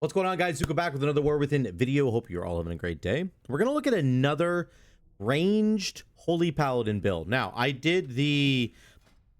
What's going on, guys? Zuko back with another War Within video. Hope you're all having a great day. We're going to look at another ranged Holy Paladin build. Now, I did the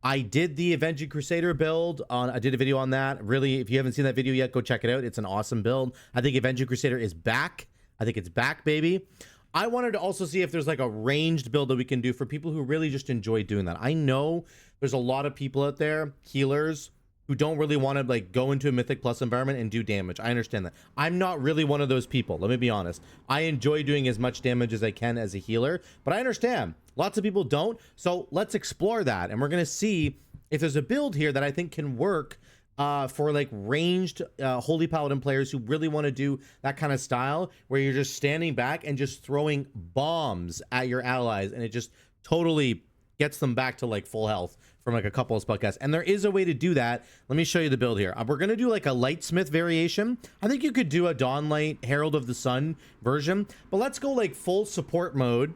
Avenging Crusader build on. I did a video on that. Really, if you haven't seen that video yet, go check it out. It's an awesome build. I think Avenging Crusader is back. I think it's back, baby. I wanted to also see if there's like a ranged build that we can do for people who really just enjoy doing that. I know there's a lot of people out there, healers, who don't really want to like go into a Mythic Plus environment and do damage. I understand that. I'm not really one of those people. Let me be honest. I enjoy doing as much damage as I can as a healer, but I understand lots of people don't. So let's explore that. And we're going to see if there's a build here that I think can work for like ranged Holy Paladin players who really want to do that kind of style where you're just standing back and just throwing bombs at your allies. And it just totally gets them back to like full health from like a couple of spell casts. And there is a way to do that. Let me show you the build here. We're going to do like a Lightsmith variation. I think you could do a Dawnlight Herald of the Sun version, but let's go like full support mode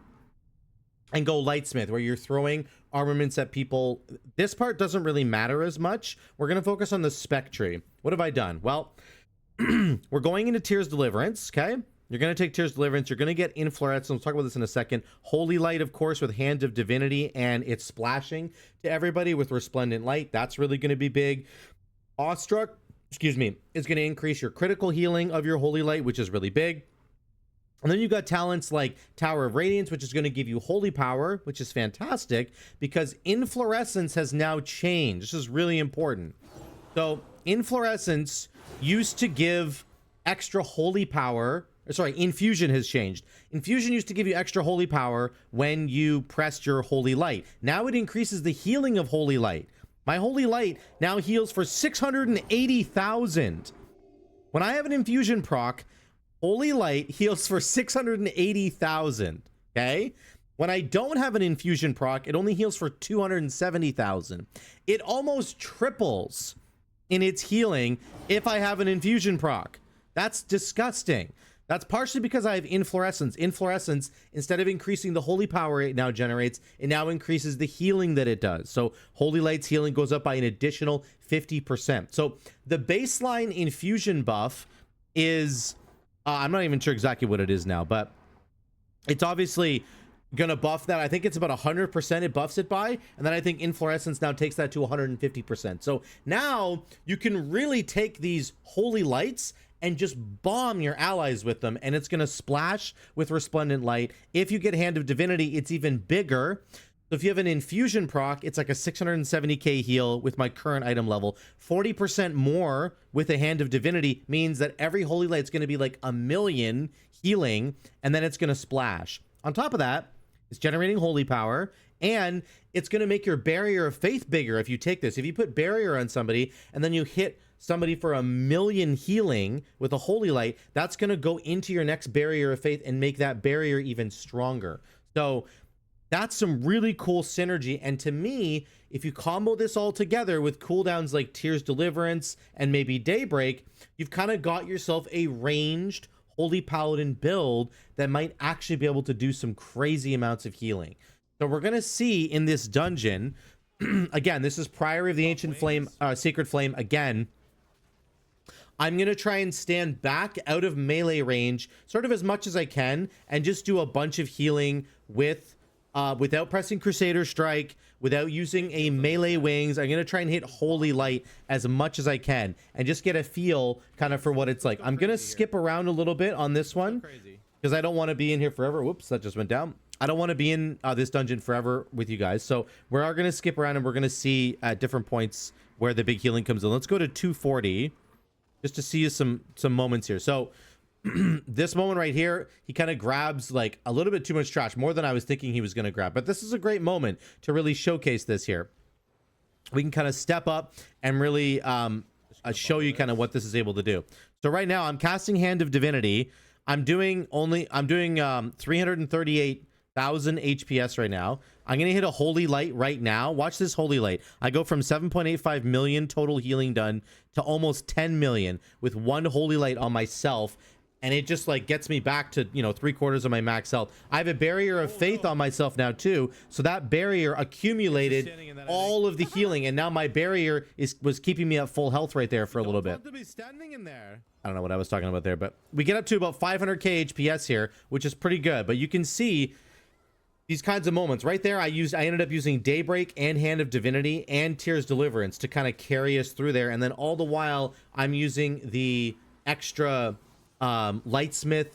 and go Lightsmith where you're throwing armaments at people. This part doesn't really matter as much. We're going to focus on the spec tree. What have I done? Well, we're going into Tears Deliverance. Okay. You're going to take Tears Deliverance. You're going to get Inflorescence. We'll talk about this in a second. Holy Light, of course, with Hand of Divinity, and it's splashing to everybody with Resplendent Light. That's really going to be big. Awestruck, excuse me, is going to increase your critical healing of your Holy Light, which is really big. And then you've got talents like Tower of Radiance, which is going to give you Holy Power, which is fantastic because Inflorescence has now changed. This is really important. So Inflorescence used to give extra Holy Power. Sorry, Infusion has changed. Infusion used to give you extra Holy Power when you pressed your Holy Light. Now it increases the healing of Holy Light. My Holy Light now heals for 680,000. When I have an Infusion proc, Holy Light heals for 680,000. Okay? When I don't have an Infusion proc, it only heals for 270,000. It almost triples in its healing if I have an Infusion proc. That's disgusting. That's partially because I have Inflorescence. Inflorescence, instead of increasing the Holy Power it now generates, it now increases the healing that it does. So Holy Light's healing goes up by an additional 50%. So the baseline Infusion buff is, I'm not even sure exactly what it is now, but it's obviously going to buff that. I think it's about 100% it buffs it by, and then I think Inflorescence now takes that to 150%. So now you can really take these Holy Lights and just bomb your allies with them, and it's going to splash with Resplendent Light. If you get Hand of Divinity, it's even bigger. So if you have an Infusion proc, it's like a 670k heal with my current item level. 40% more with a Hand of Divinity means that every Holy Light's going to be like 1,000,000 healing, and then it's going to splash. On top of that, it's generating Holy Power, and it's going to make your Barrier of Faith bigger if you take this. If you put Barrier on somebody, and then you hit somebody for 1,000,000 healing with a Holy Light, that's going to go into your next Barrier of Faith and make that barrier even stronger. So that's some really cool synergy. And to me, if you combo this all together with cooldowns like Tears Deliverance and maybe Daybreak, you've kind of got yourself a ranged Holy Paladin build that might actually be able to do some crazy amounts of healing. So we're going to see in this dungeon, again, this is Priory of the Ancient Flame, Sacred Flame again. I'm going to try and stand back out of melee range sort of as much as I can and just do a bunch of healing with without pressing Crusader Strike, without using a melee wings. I'm going to try and hit Holy Light as much as I can and just get a feel kind of for what it's like. I'm going to skip around a little bit on this one because I don't want to be in here forever. Whoops, that just went down. I don't want to be in this dungeon forever with you guys. So we are going to skip around and we're going to see at different points where the big healing comes in. Let's go to 240. Just to see some moments here. So this moment right here, he kind of grabs like a little bit too much trash, more than I was thinking he was going to grab. But this is a great moment to really showcase this here. We can kind of step up and really show you kind of what this is able to do. So right now I'm casting Hand of Divinity. I'm doing 338,000 HPS right now. I'm going to hit a Holy Light right now. Watch this Holy Light. I go from 7.85 million total healing done to almost 10 million with one Holy Light on myself. And it just like gets me back to, you know, 3/4 of my max health. I have a Barrier of Faith on myself now too. So that barrier accumulated all of the healing. And now my barrier was keeping me at full health right there for a little bit. To be standing in there. I don't know what I was talking about there, but we get up to about 500k HPS here, which is pretty good. But you can see these kinds of moments right there. I ended up using Daybreak and Hand of Divinity and Tears Deliverance to kind of carry us through there. And then all the while I'm using the extra Lightsmith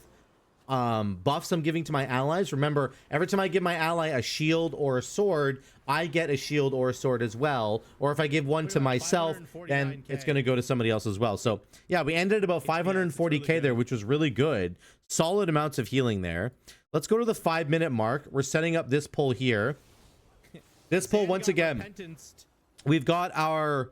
buffs I'm giving to my allies. Remember, every time I give my ally a shield or a sword, I get a shield or a sword as well. Or if I give one to myself, then it's going to go to somebody else as well. So yeah, we ended at about 540k there, which was really good. Solid amounts of healing there. Let's go to the 5-minute mark. We're setting up this pull here. This pull, once again, we've got our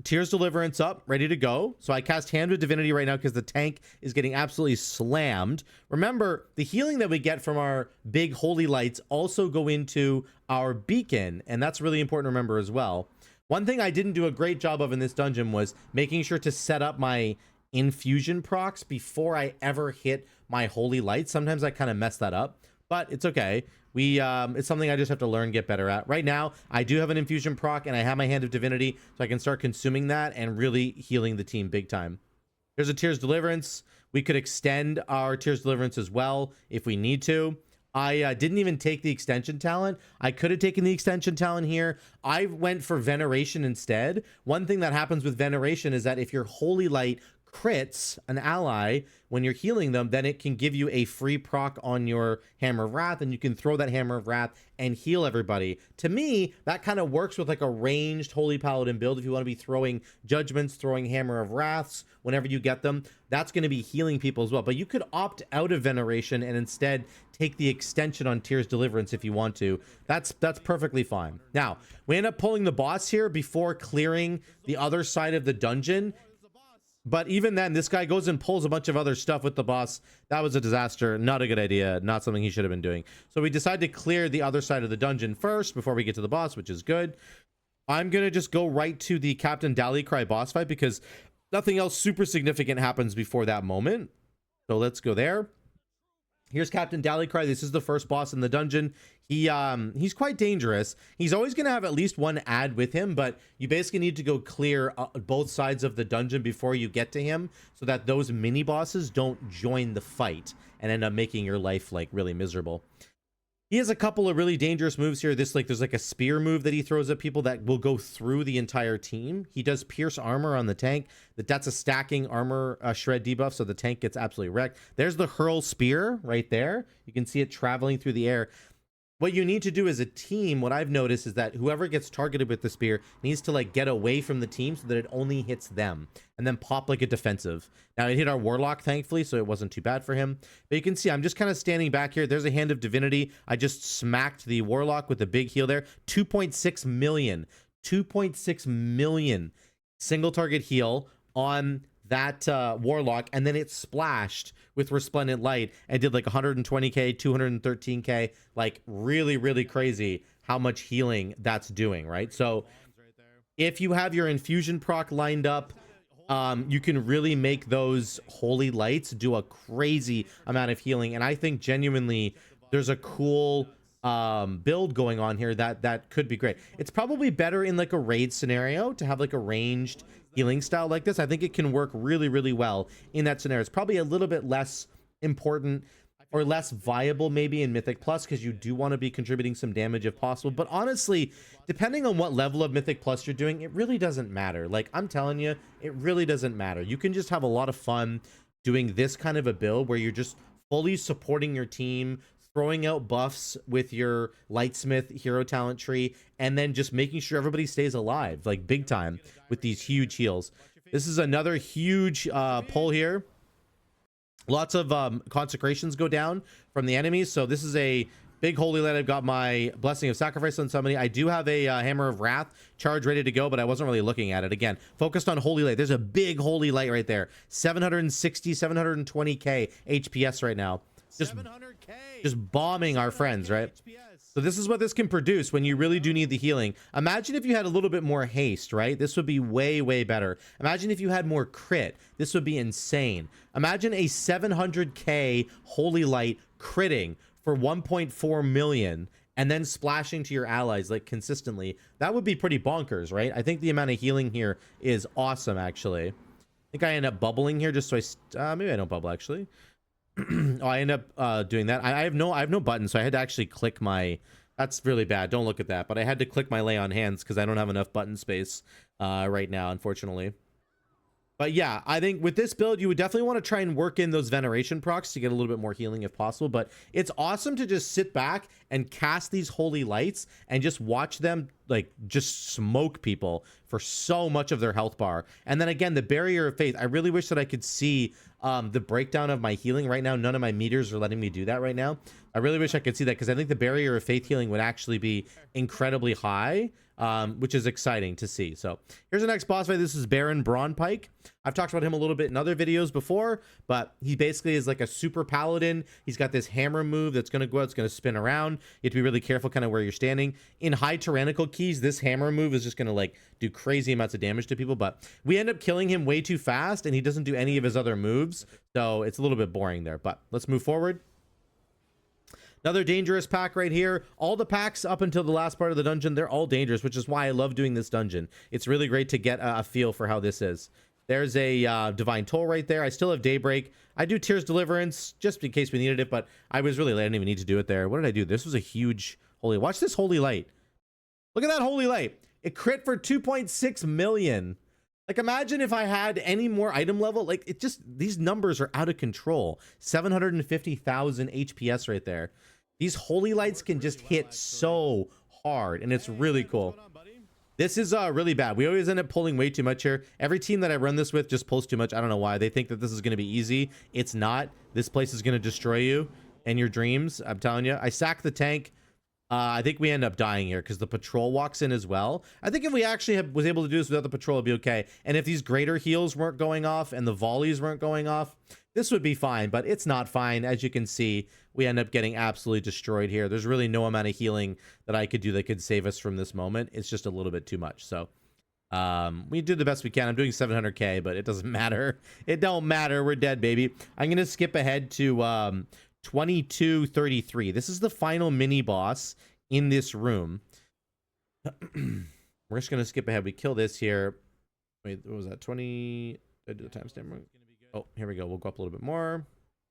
Tears Deliverance up, ready to go. So I cast Hand of Divinity right now because the tank is getting absolutely slammed. Remember, the healing that we get from our big holy lights also go into our beacon, and that's really important to remember as well. One thing I didn't do a great job of in this dungeon was making sure to set up my infusion procs before I ever hit my holy light. Sometimes I kind of mess that up, but it's okay. It's something I just have to learn, get better at. Right now, I do have an infusion proc and I have my Hand of Divinity, so I can start consuming that and really healing the team big time. There's a Tears Deliverance. We could extend our Tears Deliverance as well if we need to. I didn't even take the extension talent. I could have taken the extension talent here. I went for Veneration instead. One thing that happens with Veneration is that if your Holy Light crits an ally when you're healing them, then it can give you a free proc on your Hammer of Wrath, and you can throw that Hammer of Wrath and heal everybody. To me, that kind of works with like a ranged Holy Paladin build. If you want to be throwing Judgments, throwing Hammer of Wraths whenever you get them, that's going to be healing people as well. But you could opt out of Veneration and instead take the extension on Tears Deliverance if you want to. That's perfectly fine. Now, we end up pulling the boss here before clearing the other side of the dungeon. But even then, this guy goes and pulls a bunch of other stuff with the boss. That was a disaster. Not a good idea. Not something he should have been doing. So we decide to clear the other side of the dungeon first before we get to the boss, which is good. I'm going to just go right to the Captain Dallycry boss fight because nothing else super significant happens before that moment. So let's go there. Here's Captain Dallycry. This is the first boss in the dungeon. He's quite dangerous. He's always going to have at least one ad with him, but you basically need to go clear both sides of the dungeon before you get to him so that those mini bosses don't join the fight and end up making your life like really miserable. He has a couple of really dangerous moves here. There's like a spear move that he throws at people that will go through the entire team. He does pierce armor on the tank. That's a stacking armor shred debuff, so the tank gets absolutely wrecked. There's the hurl spear right there. You can see it traveling through the air. What you need to do as a team, what I've noticed is that whoever gets targeted with the spear needs to like get away from the team so that it only hits them and then pop like a defensive. Now it hit our Warlock, thankfully, so it wasn't too bad for him. But you can see I'm just kind of standing back here. There's a Hand of Divinity. I just smacked the Warlock with a big heal there. 2.6 million. 2.6 million single target heal on that Warlock, and then it splashed with Resplendent Light and did like 120k, 213k, like really crazy how much healing that's doing, right? So if you have your infusion proc lined up, you can really make those holy lights do a crazy amount of healing. And I think genuinely there's a cool build going on here that could be great. It's probably better in like a raid scenario to have like a ranged healing style like this. I think it can work really well in that scenario. It's probably a little bit less important or less viable maybe in Mythic Plus because you do want to be contributing some damage if possible. But honestly, depending on what level of Mythic Plus you're doing, it really doesn't matter. Like I'm telling you, it really doesn't matter. You can just have a lot of fun doing this kind of a build where you're just fully supporting your team, throwing out buffs with your Lightsmith hero talent tree, and then just making sure everybody stays alive, like big time with these huge heals. This is another huge pull here. Lots of consecrations go down from the enemies. So this is a big holy light. I've got my Blessing of Sacrifice on somebody. I do have a Hammer of Wrath charge ready to go, but I wasn't really looking at it. Again, focused on holy light. There's a big holy light right there. 760, 720k HPS right now. Just bombing our friends, right? So this is what this can produce when you really do need the healing. Imagine if you had a little bit more haste, right? This would be way better. Imagine if you had more crit. This would be insane. Imagine a 700k holy light critting for 1.4 million and then splashing to your allies like consistently. That would be pretty bonkers, right? I think the amount of healing here is awesome, actually. I think I end up bubbling here just so maybe I don't bubble actually. Oh, I end up doing that. I have no button, so I had to actually click my. That's really bad. Don't look at that. But I had to click my lay on hands because I don't have enough button space right now, unfortunately. But yeah, I think with this build, you would definitely want to try and work in those veneration procs to get a little bit more healing if possible. But it's awesome to just sit back and cast these holy lights and just watch them like just smoke people for so much of their health bar. And then again, the barrier of faith. I really wish that I could see the breakdown of my healing right now. None of my meters are letting me do that right now. I really wish I could see that because I think the barrier of faith healing would actually be incredibly high. Which is exciting to see. So here's the next boss fight. This is Baron Braunpike. I've talked about him a little bit in other videos before, but he basically is like a super paladin. He's got this hammer move that's going to go out. It's going to spin around. You have to be really careful kind of where you're standing. In high tyrannical keys, this hammer move is just going to like do crazy amounts of damage to people, but we end up killing him way too fast and he doesn't do any of his other moves. So it's a little bit boring there, but let's move forward. Another dangerous pack right here. All the packs up until the last part of the dungeon, they're all dangerous, which is why I love doing this dungeon. It's really great to get a feel for how this is. There's a Divine Toll right there. I still have Daybreak. I do Tears Deliverance just in case we needed it, but I was really late. I didn't even need to do it there. What did I do? This was a huge holy. Watch this Holy Light. Look at that Holy Light. It crit for 2.6 million. Like, imagine if I had any more item level. Like, it just, these numbers are out of control. 750,000 HPS right there. These holy lights can just hit so hard, and it's really cool. This is really bad. We always end up pulling way too much here. Every team that I run this with just pulls too much. I don't know why. They think that this is going to be easy. It's not. This place is going to destroy you and your dreams. I'm telling you. I sack the tank. I think we end up dying here because the patrol walks in as well. I think if we actually was able to do this without the patrol, it'd be okay. And if these greater heals weren't going off and the volleys weren't going off, this would be fine, but it's not fine. As you can see, we end up getting absolutely destroyed here. There's really no amount of healing that I could do that could save us from this moment. It's just a little bit too much. So we do the best we can. I'm doing 700k, but it doesn't matter. It don't matter. We're dead, baby. I'm going to skip ahead to 2233. This is the final mini boss in this room. We're just going to skip ahead. We kill this here. Wait, what was that? 20. Did I do the timestamp wrong? Oh, here we go. We'll go up a little bit more.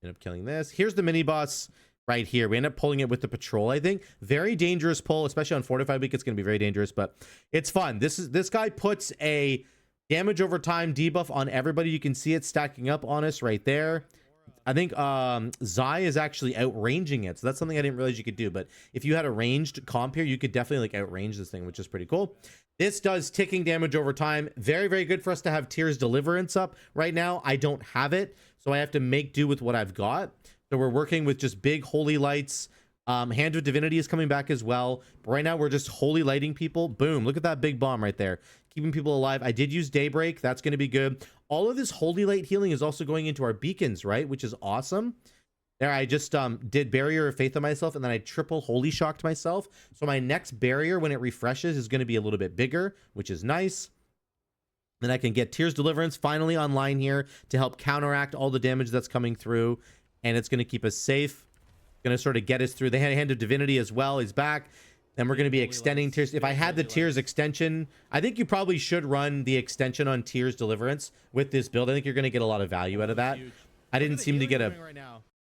End up killing this. Here's the mini boss right here. We end up pulling it with the patrol, I think. Very dangerous pull, especially on Fortified Week. It's going to be very dangerous, but it's fun. This guy puts a damage over time debuff on everybody. You can see it stacking up on us right there. I think Zai is actually outranging it, so that's something I didn't realize you could do. But if you had a ranged comp here, you could definitely like outrange this thing, which is pretty cool. This does ticking damage over time. Very, very good for us to have Tears Deliverance up right now. I don't have it, so I have to make do with what I've got. So we're working with just big holy lights. Hand of Divinity is coming back as well. But right now we're just holy lighting people. Boom, look at that big bomb right there. Keeping people alive. I did use Daybreak. That's going to be good. All of this holy light healing is also going into our beacons, right? Which is awesome. There, I just did Barrier of Faith on myself, and then I triple Holy Shocked myself. So my next barrier, when it refreshes, is going to be a little bit bigger, which is nice. Then I can get Tears Deliverance finally online here to help counteract all the damage that's coming through, and it's going to keep us safe. Going to sort of get us through. The Hand of Divinity as well is back. Then we're going to be extending Tears. If I had the Tears extension, I think you probably should run the extension on Tears Deliverance with this build. I think you're going to get a lot of value out of that. I didn't seem to get a...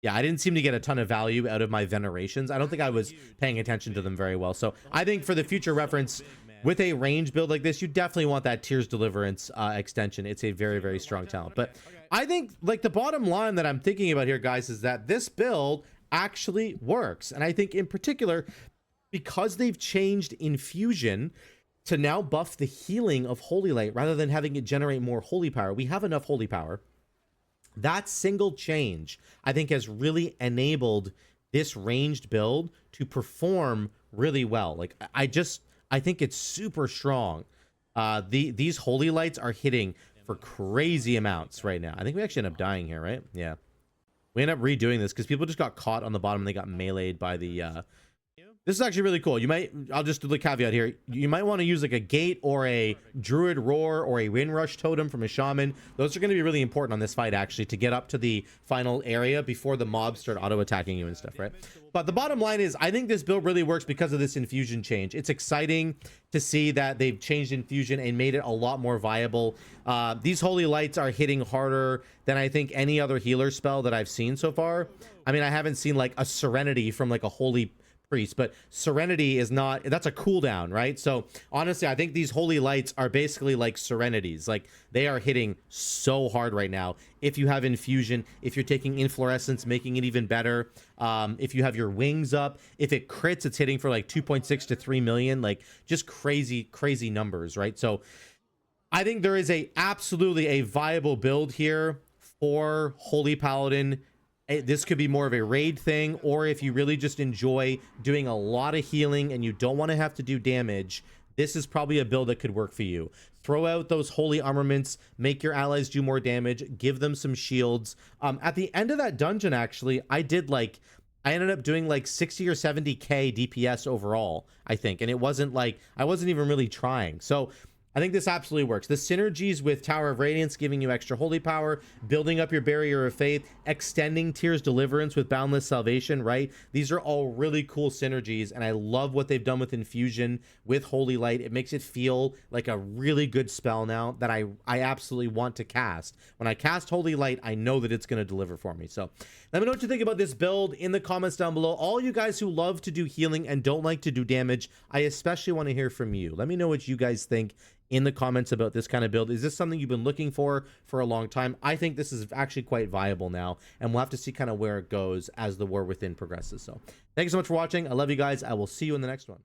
Yeah, I didn't seem to get a ton of value out of my venerations. I don't think I was paying attention to them very well. So I think for the future reference, with a range build like this, you definitely want that Tears Deliverance extension. It's a very, very strong talent. But I think like the bottom line that I'm thinking about here, guys, is that this build actually works. And I think in particular, because they've changed Infusion to now buff the healing of Holy Light rather than having it generate more holy power. We have enough holy power. That single change, I think, has really enabled this ranged build to perform really well. Like, I think it's super strong. These holy lights are hitting for crazy amounts right now. I think we actually end up dying here, right? Yeah. We end up redoing this because people just got caught on the bottom and they got meleeed by the This is actually really cool. You might, I'll just do the caveat here. You might want to use like a gate or a druid roar or a wind rush totem from a shaman. Those are going to be really important on this fight, actually, to get up to the final area before the mobs start auto attacking you and stuff, right? But the bottom line is, I think this build really works because of this infusion change. It's exciting to see that they've changed infusion and made it a lot more viable. These holy lights are hitting harder than I think any other healer spell that I've seen so far. I mean, I haven't seen like a serenity from like a holy priest, but serenity is not, that's a cooldown, right? So honestly, I think these holy lights are basically like serenities. Like, they are hitting so hard right now. If you have infusion, if you're taking inflorescence, making it even better. If you have your wings up, if it crits, it's hitting for like 2.6 to 3 million, like just crazy numbers, right? So I think there is absolutely a viable build here for Holy Paladin. This could be more of a raid thing, or if you really just enjoy doing a lot of healing and you don't want to have to do damage, this is probably a build that could work for you. Throw out those holy armaments, make your allies do more damage, give them some shields. At the end of that dungeon, actually, I ended up doing like 60 or 70k DPS overall, I think, and it wasn't like, I wasn't even really trying. So I think this absolutely works. The synergies with Tower of Radiance giving you extra holy power, building up your Barrier of Faith, extending Tyr's Deliverance with Boundless Salvation, right? These are all really cool synergies, and I love what they've done with Infusion, with Holy Light. It makes it feel like a really good spell now that I absolutely want to cast. When I cast Holy Light, I know that it's going to deliver for me. So let me know what you think about this build in the comments down below. All you guys who love to do healing and don't like to do damage, I especially want to hear from you. Let me know what you guys think in the comments about this kind of build. Is this something you've been looking for a long time? I think this is actually quite viable now, and we'll have to see kind of where it goes as the War Within progresses. So thank you so much for watching. I love you guys. I will see you in the next one.